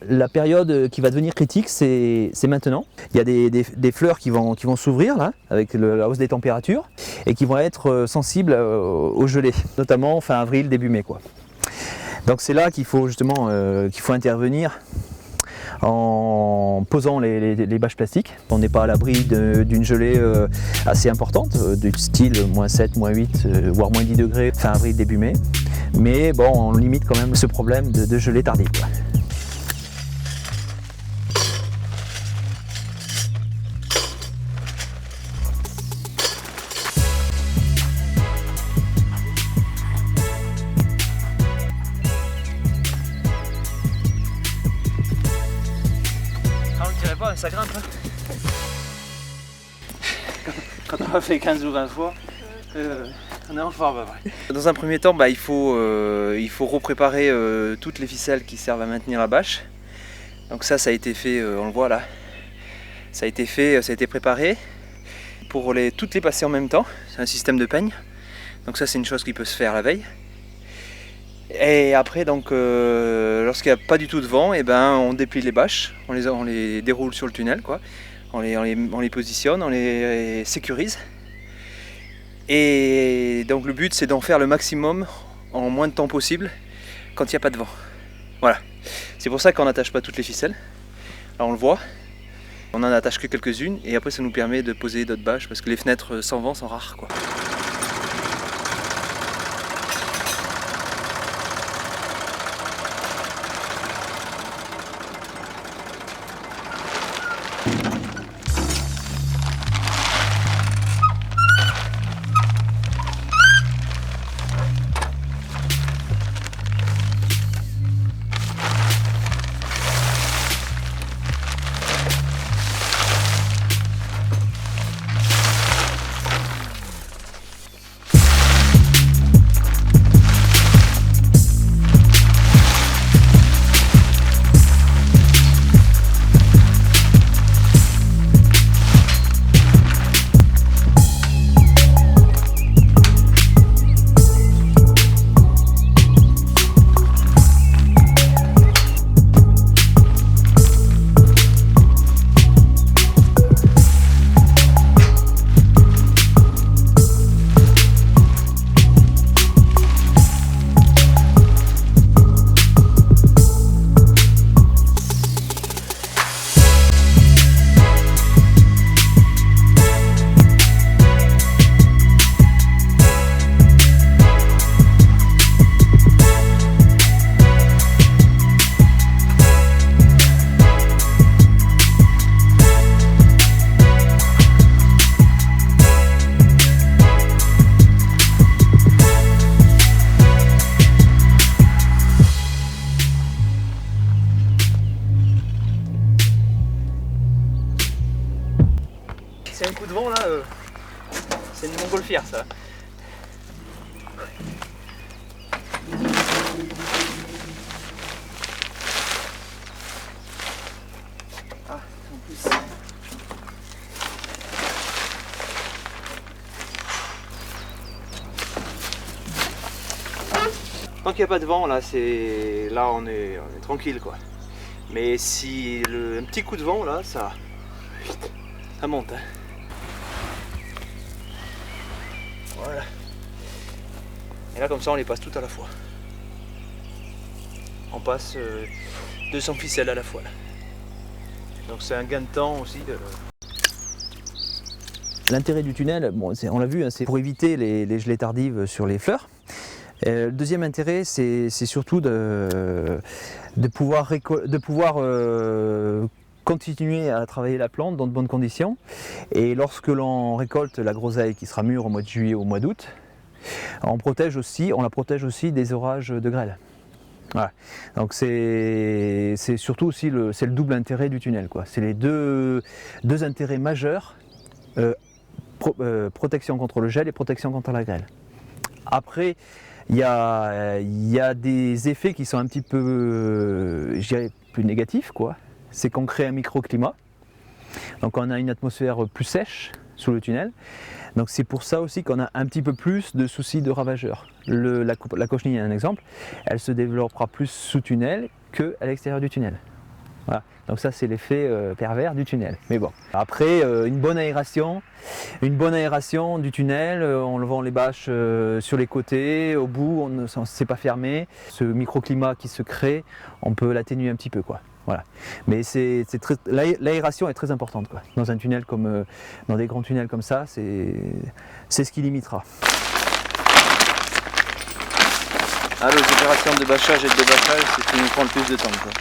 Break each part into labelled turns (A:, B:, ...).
A: La période qui va devenir critique, c'est maintenant. Il y a des fleurs qui vont s'ouvrir là, avec la hausse des températures, et qui vont être sensibles au gelé, notamment fin avril, début mai, quoi. Donc c'est là qu'il faut justement intervenir en posant les bâches plastiques. On n'est pas à l'abri d'une gelée assez importante, du style -7, -8, voire -10 degrés fin avril, début mai. Mais bon, on limite quand même ce problème de gelée tardive, quoi. Ça grimpe, hein. Quand on a fait 15 ou 20 fois, on est en forme après. Dans un premier temps, il faut repréparer toutes les ficelles qui servent à maintenir la bâche. Donc ça a été fait, on le voit là. Ça a été fait, ça a été préparé pour toutes les passer en même temps. C'est un système de peigne. Donc ça c'est une chose qui peut se faire la veille. Et après, donc, lorsqu'il n'y a pas du tout de vent, on déplie les bâches, on les déroule sur le tunnel, quoi. On les positionne, on les sécurise. Et donc le but c'est d'en faire le maximum en moins de temps possible quand il n'y a pas de vent. Voilà. C'est pour ça qu'on n'attache pas toutes les ficelles. Alors on le voit, on n'en attache que quelques-unes et après ça nous permet de poser d'autres bâches parce que les fenêtres sans vent sont rares, quoi. C'est un coup de vent là, c'est une montgolfière ça. Ah, en plus. Tant qu'il n'y a pas de vent là, on est tranquille, quoi. Mais si un petit coup de vent là, ça monte, hein. Voilà. Et là comme ça on les passe toutes à la fois. On passe 200 ficelles à la fois là. Donc c'est un gain de temps aussi. L'intérêt du tunnel, bon, on l'a vu, hein, c'est pour éviter les gelées tardives sur les fleurs. Le deuxième intérêt, c'est surtout de pouvoir continuer à travailler la plante dans de bonnes conditions. Et lorsque l'on récolte la groseille qui sera mûre au mois de juillet ou au mois d'août, on la protège aussi des orages de grêle. Voilà. Donc c'est surtout aussi le double intérêt du tunnel, quoi. C'est les deux intérêts majeurs, protection contre le gel et protection contre la grêle. Après, il y a des effets qui sont un petit peu, je dirais, plus négatifs, quoi. C'est qu'on crée un microclimat. Donc on a une atmosphère plus sèche sous le tunnel. Donc c'est pour ça aussi qu'on a un petit peu plus de soucis de ravageurs. La cochenille est un exemple. Elle se développera plus sous tunnel qu'à l'extérieur du tunnel.
B: Voilà. Donc ça c'est l'effet pervers du tunnel. Mais bon. Après une bonne aération du tunnel, en levant les bâches sur les côtés, au bout, c'est pas fermé. Ce microclimat qui se crée, on peut l'atténuer un petit peu, quoi. Voilà. Mais l'aération est très importante, quoi. Dans un tunnel comme dans des grands tunnels comme ça, c'est ce qui limitera.
A: Ah, les opérations de bâchage et de débâchage, c'est ce qui nous prend le plus de temps, quoi.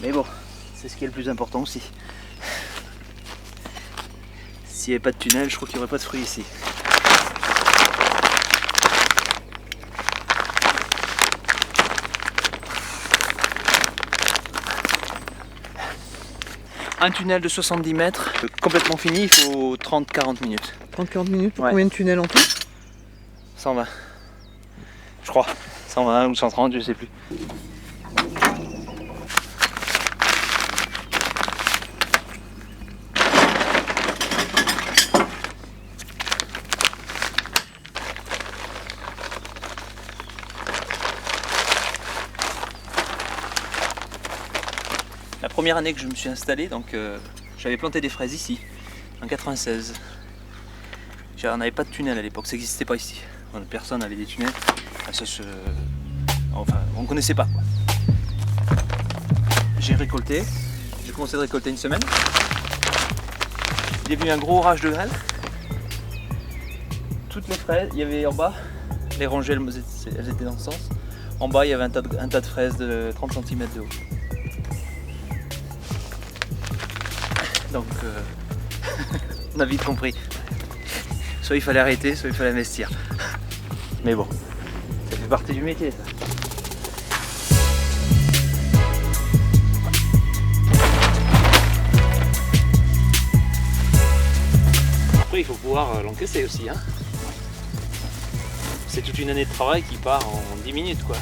A: Mais bon, c'est ce qui est le plus important aussi. S'il n'y avait pas de tunnel, je crois qu'il n'y aurait pas de fruits ici. Un tunnel de 70 mètres, complètement fini, il faut 30-40 minutes.
C: 30-40 minutes pour
A: Ouais.
C: combien de tunnels en tout?
A: 120. Je crois. 120 ou 130, je sais plus. La première année que je me suis installé, donc j'avais planté des fraises ici, en 96. On n'avait pas de tunnel à l'époque, ça n'existait pas ici. Personne n'avait des tunnels. Enfin, on ne connaissait pas, quoi. J'ai récolté, j'ai commencé à récolter une semaine. Il est venu un gros orage de grêle. Toutes les fraises, il y avait en bas, les rangées elles étaient dans ce sens. En bas il y avait un tas de fraises de 30 cm de haut. Donc on a vite compris. Soit il fallait arrêter, soit il fallait investir. Mais bon, ça fait partie du métier, ça. Après il faut pouvoir l'encaisser aussi, hein. C'est toute une année de travail qui part en 10 minutes, quoi.